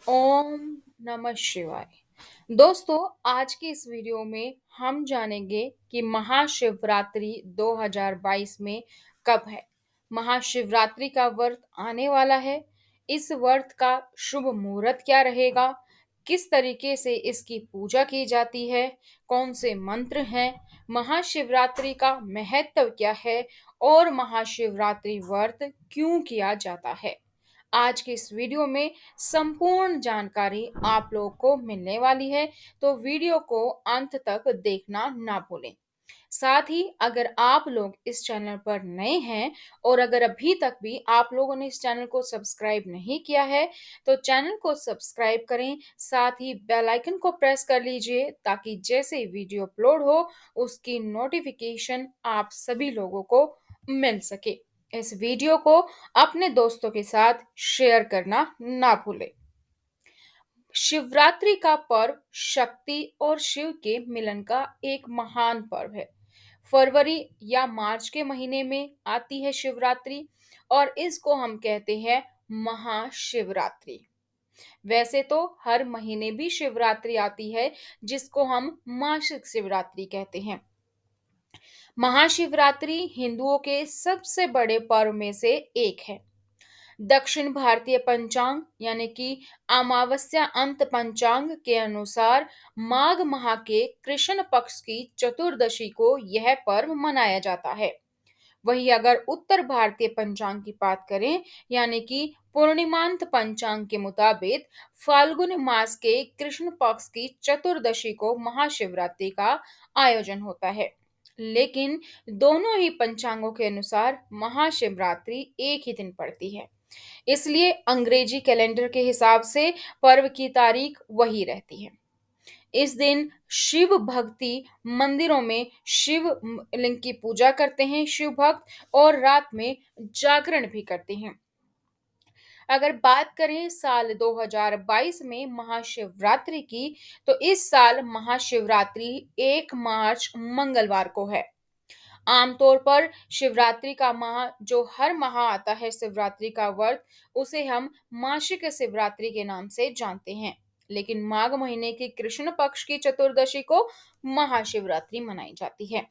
ओम नमः शिवाय। दोस्तों, आज की इस वीडियो में हम जानेंगे कि महाशिवरात्रि 2022 में कब है। महाशिवरात्रि का व्रत आने वाला है। इस व्रत का शुभ मुहूर्त क्या रहेगा, किस तरीके से इसकी पूजा की जाती है, कौन से मंत्र हैं, महाशिवरात्रि का महत्व क्या है और महाशिवरात्रि व्रत क्यों किया जाता है। आज के इस वीडियो में संपूर्ण जानकारी आप लोगों को मिलने वाली है, तो वीडियो को अंत तक देखना ना भूलें। साथ ही अगर आप लोग इस चैनल पर नए हैं और अगर अभी तक भी आप लोगों ने इस चैनल को सब्सक्राइब नहीं किया है, तो चैनल को सब्सक्राइब करें। साथ ही बेल आइकन को प्रेस कर लीजिए ताकि जैसे ही वीडियो अपलोड हो उसकी नोटिफिकेशन आप सभी लोगों को मिल सके। इस वीडियो को अपने दोस्तों के साथ शेयर करना ना भूलें। शिवरात्रि का पर्व शक्ति और शिव के मिलन का एक महान पर्व है। फरवरी या मार्च के महीने में आती है शिवरात्रि और इसको हम कहते हैं महाशिवरात्रि। वैसे तो हर महीने भी शिवरात्रि आती है जिसको हम मासिक शिवरात्रि कहते हैं। महाशिवरात्रि हिंदुओं के सबसे बड़े पर्व में से एक है। दक्षिण भारतीय पंचांग यानी कि अमावस्या अंत पंचांग के अनुसार माघ माह के कृष्ण पक्ष की चतुर्दशी को यह पर्व मनाया जाता है। वहीं अगर उत्तर भारतीय पंचांग की बात करें यानी कि पूर्णिमांत पंचांग के मुताबिक फाल्गुन मास के कृष्ण पक्ष की चतुर्दशी को महाशिवरात्रि का आयोजन होता है। लेकिन दोनों ही पंचांगों के अनुसार महाशिवरात्रि एक ही दिन पड़ती है, इसलिए अंग्रेजी कैलेंडर के हिसाब से पर्व की तारीख वही रहती है। इस दिन शिव भक्ति मंदिरों में शिव लिंग की पूजा करते हैं शिव भक्त, और रात में जागरण भी करते हैं। अगर बात करें साल 2022 में महाशिवरात्रि की, तो इस साल महाशिवरात्रि 1 मार्च मंगलवार को है। आमतौर पर शिवरात्रि का माह जो हर माह आता है शिवरात्रि का व्रत, उसे हम मासिक शिवरात्रि के नाम से जानते हैं। लेकिन माघ महीने की कृष्ण पक्ष की चतुर्दशी को महाशिवरात्रि मनाई जाती है।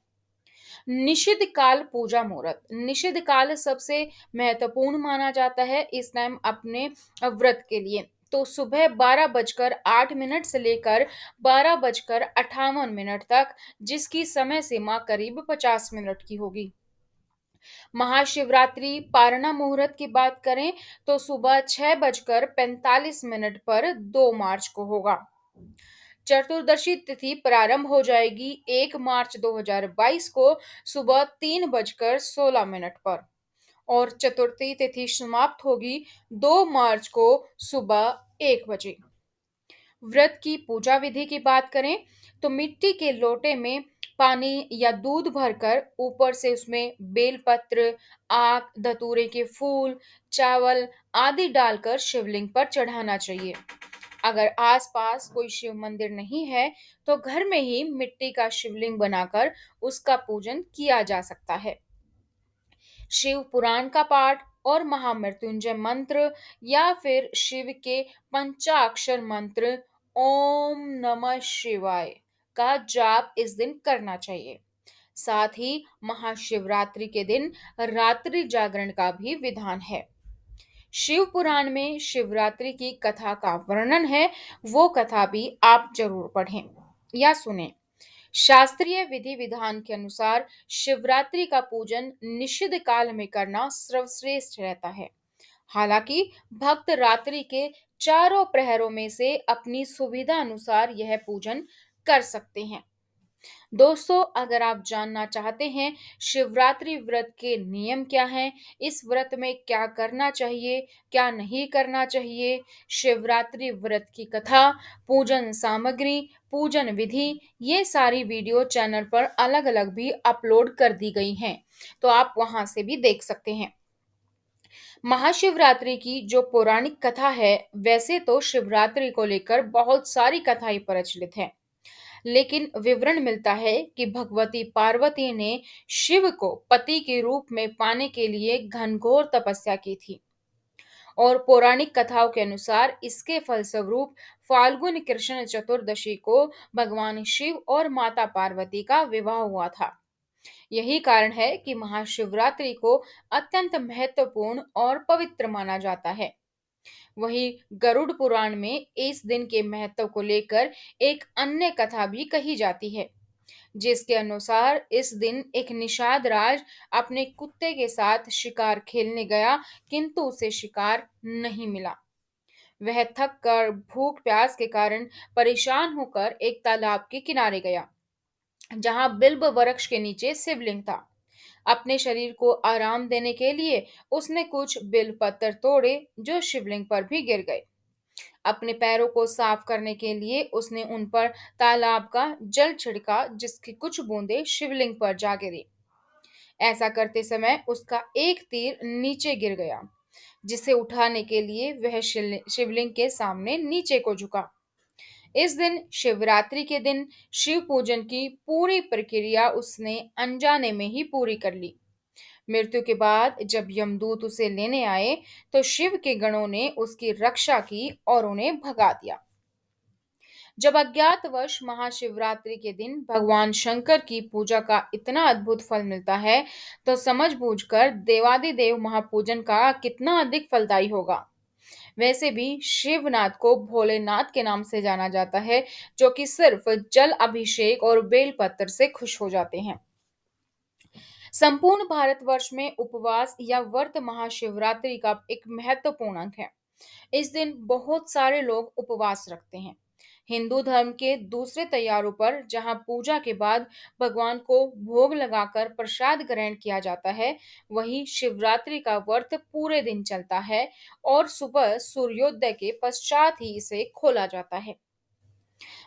निषिद्ध काल पूजा मुहूर्त। निषिद्ध काल सबसे महत्वपूर्ण माना जाता है इस टाइम अपने व्रत के लिए। तो सुबह 12:08 से लेकर 12:58 तक, जिसकी समय सीमा करीब 50 मिनट की होगी। महाशिवरात्रि पारणा मुहूर्त की बात करें तो सुबह 6:45 पर 2 मार्च को होगा। चतुर्दशी तिथि प्रारंभ हो जाएगी 1 मार्च 2022 को सुबह 3:16 पर और चतुर्थी तिथि समाप्त होगी 2 मार्च को सुबह 1 बजे। व्रत की पूजा विधि की बात करें तो मिट्टी के लोटे में पानी या दूध भरकर ऊपर से उसमें बेलपत्र, आक, धतूरे के फूल, चावल आदि डालकर शिवलिंग पर चढ़ाना चाहिए। अगर आसपास कोई शिव मंदिर नहीं है, तो घर में ही मिट्टी का शिवलिंग बनाकर उसका पूजन किया जा सकता है। शिव पुराण का पाठ और महामृत्युंजय मंत्र या फिर शिव के पंचाक्षर मंत्र ओम नमः शिवाय का जाप इस दिन करना चाहिए। साथ ही महाशिवरात्रि के दिन रात्रि जागरण का भी विधान है। शिव पुराण में शिवरात्रि की कथा का वर्णन है, वो कथा भी आप जरूर पढ़ें या सुनें। शास्त्रीय विधि विधान के अनुसार शिवरात्रि का पूजन निषिद्ध काल में करना सर्वश्रेष्ठ रहता है। हालांकि भक्त रात्रि के चारों प्रहरों में से अपनी सुविधा अनुसार यह पूजन कर सकते हैं। दोस्तों, अगर आप जानना चाहते हैं शिवरात्रि व्रत के नियम क्या हैं, इस व्रत में क्या करना चाहिए, क्या नहीं करना चाहिए, शिवरात्रि व्रत की कथा, पूजन सामग्री, पूजन विधि, ये सारी वीडियो चैनल पर अलग-अलग भी अपलोड कर दी गई हैं, तो आप वहां से भी देख सकते हैं। महाशिवरात्रि की जो पौराणिक कथा है, वैसे तो शिवरात्रि को लेकर बहुत सारी कथाएं प्रचलित हैं, लेकिन विवरण मिलता है कि भगवती पार्वती ने शिव को पति के रूप में पाने के लिए घनघोर तपस्या की थी। और पौराणिक कथाओं के अनुसार इसके फलस्वरूप फाल्गुन कृष्ण चतुर्दशी को भगवान शिव और माता पार्वती का विवाह हुआ था। यही कारण है कि महाशिवरात्रि को अत्यंत महत्वपूर्ण और पवित्र माना जाता है। वहीं गरुड़ पुराण में इस दिन के महत्व को लेकर एक अन्य कथा भी कही जाती है, जिसके अनुसार इस दिन एक निषाद राज अपने कुत्ते के साथ शिकार खेलने गया, किंतु उसे शिकार नहीं मिला। वह थक कर भूख प्यास के कारण परेशान होकर एक तालाब के किनारे गया, जहां बिल्व वृक्ष के नीचे शिवलिंग था। अपने शरीर को आराम देने के लिए उसने कुछ बिल पत्थर तोड़े जो शिवलिंग पर भी गिर गए। अपने पैरों को साफ करने के लिए उसने उन पर तालाब का जल छिड़का, जिसकी कुछ बूंदें शिवलिंग पर जा गिरी। ऐसा करते समय उसका एक तीर नीचे गिर गया, जिसे उठाने के लिए वह शिवलिंग के सामने नीचे को झुका। इस दिन शिवरात्रि के दिन शिव पूजन की पूरी प्रक्रिया उसने अनजाने में ही पूरी कर ली। मृत्यु के बाद जब यमदूत उसे लेने आए, तो शिव के गणों ने उसकी रक्षा की और उन्हें भगा दिया। जब अज्ञातवश महाशिवरात्रि के दिन भगवान शंकर की पूजा का इतना अद्भुत फल मिलता है, तो समझ बूझकर देवादिदेव महापूजन का कितना अधिक फलदायी होगा। वैसे भी शिवनाथ को भोलेनाथ के नाम से जाना जाता है, जो कि सिर्फ जल अभिषेक और बेलपत्र से खुश हो जाते हैं। संपूर्ण भारतवर्ष में उपवास या व्रत महाशिवरात्रि का एक महत्वपूर्ण अंग है। इस दिन बहुत सारे लोग उपवास रखते हैं। हिंदू धर्म के दूसरे त्योहारों पर जहां पूजा के बाद भगवान को भोग लगाकर प्रसाद ग्रहण किया जाता है, वहीं शिवरात्रि का व्रत पूरे दिन चलता है और सुबह सूर्योदय के पश्चात ही इसे खोला जाता है।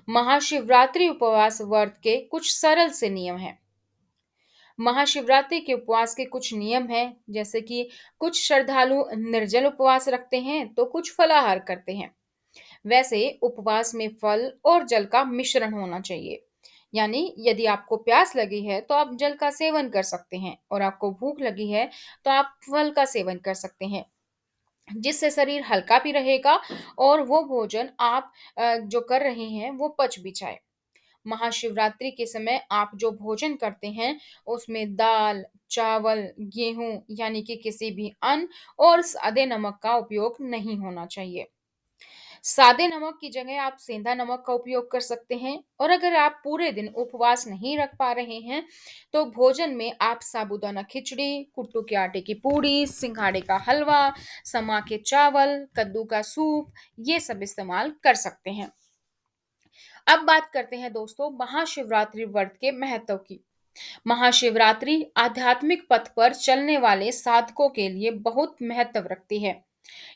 महाशिवरात्रि उपवास व्रत के कुछ सरल से नियम हैं। महाशिवरात्रि के उपवास के कुछ नियम हैं, जैसे कि कुछ श्रद्धालु निर्जल उपवास रखते हैं तो कुछ फलाहार करते हैं। वैसे उपवास में फल और जल का मिश्रण होना चाहिए। यानी यदि आपको प्यास लगी है तो आप जल का सेवन कर सकते हैं, और आपको भूख लगी है तो आप फल का सेवन कर सकते हैं, जिससे शरीर हल्का भी रहेगा और वो भोजन आप जो कर रहे हैं वो पच भी जाए। महाशिवरात्रि के समय आप जो भोजन करते हैं उसमें दाल, चावल, गेहूं यानी कि किसी भी अन्न और सादे नमक का उपयोग नहीं होना चाहिए। सादे नमक की जगह आप सेंधा नमक का उपयोग कर सकते हैं, और अगर आप पूरे दिन उपवास नहीं रख पा रहे हैं तो भोजन में आप साबूदाना खिचड़ी, कुट्टू के आटे की पूड़ी, सिंघाड़े का हलवा, समा के चावल, कद्दू का सूप, ये सब इस्तेमाल कर सकते हैं। अब बात करते हैं दोस्तों महाशिवरात्रि व्रत के महत्व की। महाशिवरात्रि आध्यात्मिक पथ पर चलने वाले साधकों के लिए बहुत महत्व रखती है।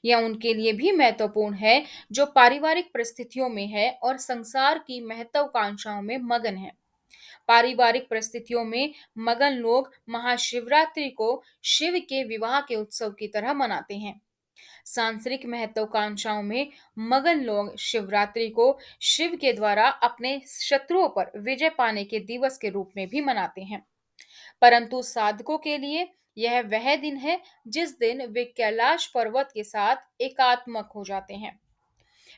यह उनके लिए भी महत्वपूर्ण है जो पारिवारिक परिस्थितियों में है और संसार की महत्वाकांक्षाओं में मगन है। पारिवारिक परिस्थितियों में मगन लोग महाशिवरात्रि को शिव के विवाह के उत्सव की तरह मनाते हैं। सांसारिक महत्वाकांक्षाओं में मगन लोग शिवरात्रि को शिव के द्वारा अपने शत्रुओं पर विजय पाने के दिवस के रूप में भी मनाते हैं। परंतु साधकों के लिए यह वह दिन है जिस दिन वे कैलाश पर्वत के साथ एकात्मक हो जाते हैं।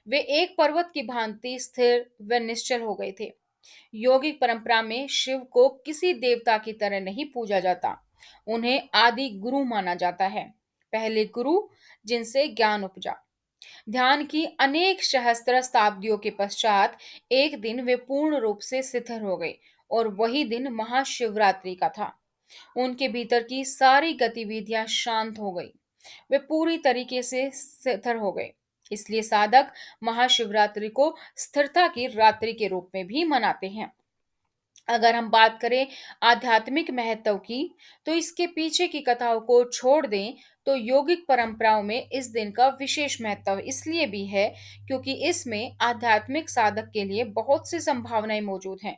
वे एक पर्वत की भांति स्थिर व निश्चल हो गए थे। योगिक परंपरा में शिव को किसी देवता की तरह नहीं पूजा जाता। उन्हें आदि गुरु माना जाता है, पहले गुरु जिनसे ज्ञान उपजा। ध्यान की अनेक सहस्त्र शताब्दियों के पश्चात एक दिन वे पूर्ण रूप से शिथिल हो गए, और वही दिन महाशिवरात्रि का था। उनके भीतर की सारी गतिविधियां शांत हो गई, वे पूरी तरीके से स्थिर हो गए। इसलिए साधक महाशिवरात्रि को स्थिरता की रात्रि के रूप में भी मनाते हैं। अगर हम बात करें आध्यात्मिक महत्व की, तो इसके पीछे की कथाओं को छोड़ दें तो योगिक परंपराओं में इस दिन का विशेष महत्व इसलिए भी है क्योंकि इसमें आध्यात्मिक साधक के लिए बहुत सी संभावनाएं मौजूद हैं।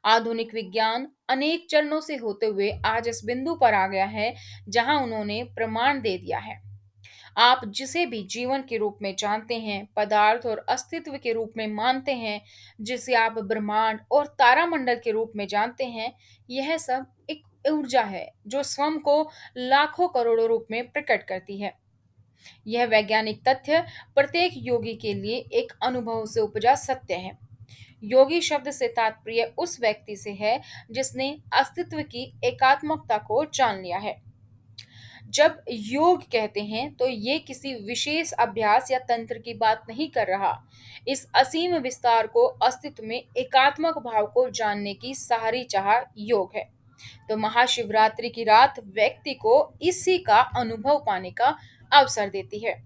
आधुनिक विज्ञान अनेक चरणों से होते हुए आज इस बिंदु पर आ गया है जहां उन्होंने प्रमाण दे दिया है। आप जिसे भी जीवन के रूप में जानते हैं, पदार्थ और अस्तित्व के रूप में मानते हैं, जिसे आप ब्रह्मांड और तारामंडल के रूप में जानते हैं, यह सब एक ऊर्जा है जो स्वयं को लाखों करोड़ों रूप में प्रकट करती है। यह वैज्ञानिक तथ्य प्रत्येक योगी के लिए एक अनुभव से उपजा सत्य है। योगी शब्द से तात्पर्य उस व्यक्ति से है जिसने अस्तित्व की एकात्मकता को जान लिया है। जब योग कहते हैं तो ये किसी विशेष अभ्यास या तंत्र की बात नहीं कर रहा। इस असीम विस्तार को अस्तित्व में एकात्मक भाव को जानने की सारी चाह योग है। तो महाशिवरात्रि की रात व्यक्ति को इसी का अनुभव पाने का अवसर देती है।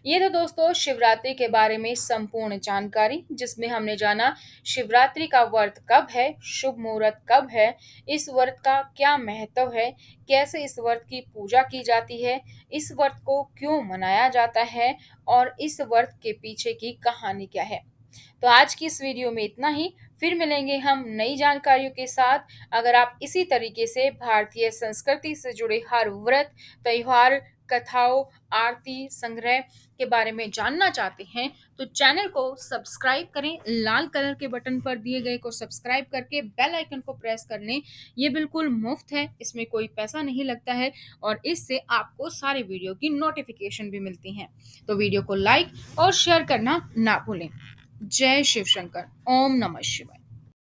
ये तो दोस्तों शिवरात्रि के बारे में संपूर्ण जानकारी, जिसमें हमने जाना शिवरात्रि का व्रत कब है, शुभ मुहूर्त कब है, इस व्रत का क्या महत्व है, कैसे इस व्रत की पूजा की जाती है, इस व्रत को क्यों मनाया जाता है और इस व्रत के पीछे की कहानी क्या है। तो आज की इस वीडियो में इतना ही। फिर मिलेंगे हम नई जानकारियों के साथ। अगर आप इसी तरीके से भारतीय संस्कृति से जुड़े हर व्रत, त्योहार, कथाओं, आरती, संग्रह के बारे में जानना चाहते हैं तो चैनल को सब्सक्राइब करें। लाल कलर के बटन पर दिए गए को सब्सक्राइब करके बेल आइकन को प्रेस कर लें। ये बिल्कुल मुफ्त है, इसमें कोई पैसा नहीं लगता है और इससे आपको सारे वीडियो की नोटिफिकेशन भी मिलती हैं। तो वीडियो को लाइक और शेयर करना ना भूलें। जय शिव शंकर। ओम नमः शिवाय।